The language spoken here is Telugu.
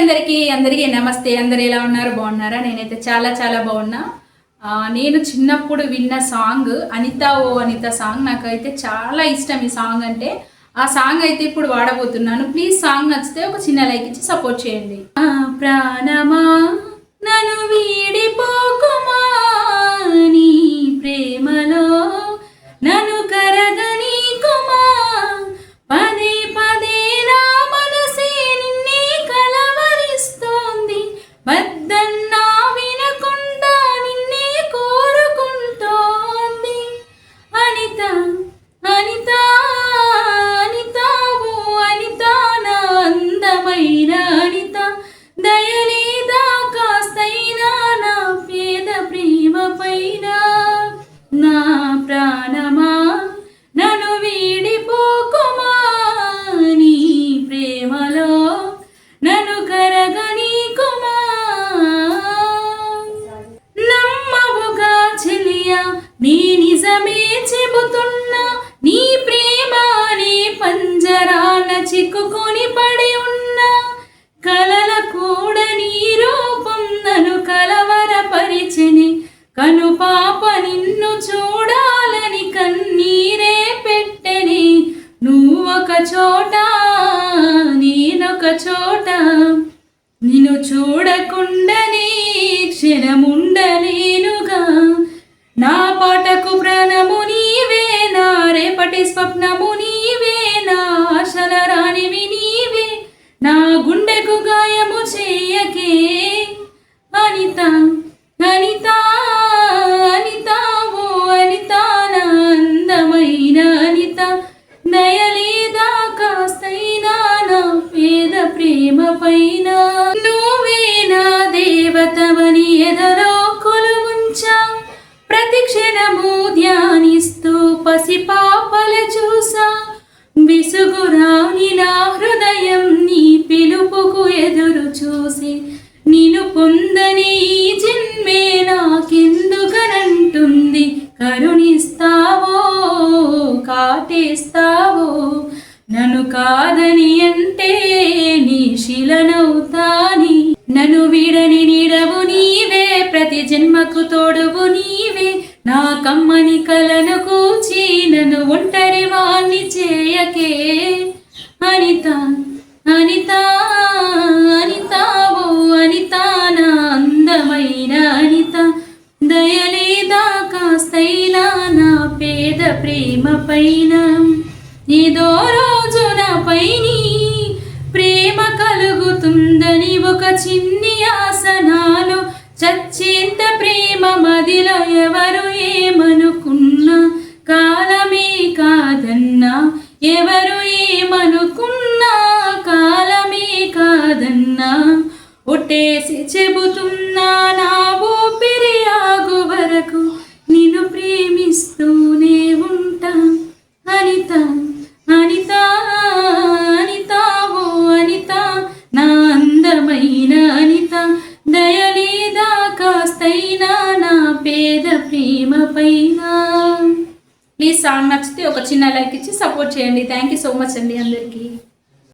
అందరికీ నమస్తే. అందరు ఎలా ఉన్నారు? బాగున్నారా? నేనైతే చాలా చాలా బాగున్నా. నేను చిన్నప్పుడు విన్న సాంగ్ అనిత ఓ అనిత సాంగ్. నాకైతే చాలా ఇష్టం ఈ సాంగ్ అంటే. ఆ సాంగ్ అయితే ఇప్పుడు వాడబోతున్నాను. ప్లీజ్ సాంగ్ నచ్చితే ఒక చిన్న లైక్ ఇచ్చి సపోర్ట్ చేయండి. ప్రాణమా నన్ను వీడిపోకుమా, నీ ప్రేమలో నన్ను కరగనీకుమా, పదే పదే నా మనసే నిన్నే కలవరిస్తోంది, వద్దన్నా వినకుండా నిన్నే కోరుకుంటోంది. అనిత అనిత అనిత ఓ అనిత, నా అందమైన అనిత, దయలేదా కాస్తైనా నా పేద ప్రేమ పైన. నా ప్రాణమా నన్ను వీడిపోకుమా, నీ ప్రేమలో నన్ను కరగనీకుమా. నమ్మవుగా చెలియా, నీ నిజమే చెబుతున్నా, నీ ప్రేమ అనే పంజరాన చిక్కుకొని పడి ఉన్నా, కలల కూడా నీ రూపం నన్ను కలవరపరిచెని, కను పాప నిన్ను చూడాలని కన్నీరే పెట్టని. నువ్వొక చోట నేనొక చోట, నిన్ను చూడకుండానే క్షణముండలేనుగా. నా పాటకు ప్రాణము నీవే, నా రేపటి స్వప్నము నీవే, నా ఆశల రాణివి నీవే, నా గుండెకు గాయము చేయకే. అనిత అనిత అనిత ఓ అనిత, నా అందమైన అనిత, దయలేదా కాస్తైనా నా పేద ప్రేమ పైన. నువ్వే నా దేవతవని ఎదలో కొలువుంచా, ప్రతి క్షణము ధ్యానిస్తూ పసిపాపల చూసా, విసుగురాని నా హృదయం నీ పిలుపుకు ఎదురు చూసి, నిన్ను పొందని ఈ జన్మే నాకెందుకనంటుంది. కరుణిస్తావో కాటేస్తావో, నన్ను కాదని అంటే నీ శిలనవుతాని. నన్ను వీడని నీడవు నీవే, ప్రతి జన్మకు తోడువు నీవే, నా కమ్మని కలను కూచి నన్ను ఒంటరి వాణ్ణి చేయకే. అనిత అనిత అనిత ఓ అనిత, నా అందమైన అనిత, దయలేదా కాస్తైనా నా పేద ప్రేమ పైన. ఏదో రోజు నాపై నీ ప్రేమ కలుగుతుందని ఒక చిన్ని ఆసనాలు, చచ్చేంత ప్రేమ మదిలో ఎవరు ఏమనుకున్నా, కాలమే కాదన్నా ఎవరు ఏమనుకున్నా, కాలమే కాదన్నా. ఒట్టేసి చెబుతున్నా నా ఊపిరి ఆగు వరకు, నిన్ను ప్రేమిస్తూనే ఉంటా. అనిత అనిత అనిత ఓ అనిత, నా అందమైన అనిత, దయలేదా కాస్తైనా నా పేద ప్రేమ పైన. ప్లీజ్ సాంగ్ నచ్చితే ఒక చిన్న లైక్ ఇచ్చి సపోర్ట్ చేయండి. థ్యాంక్ యూ సో మచ్ అండి అందరికీ.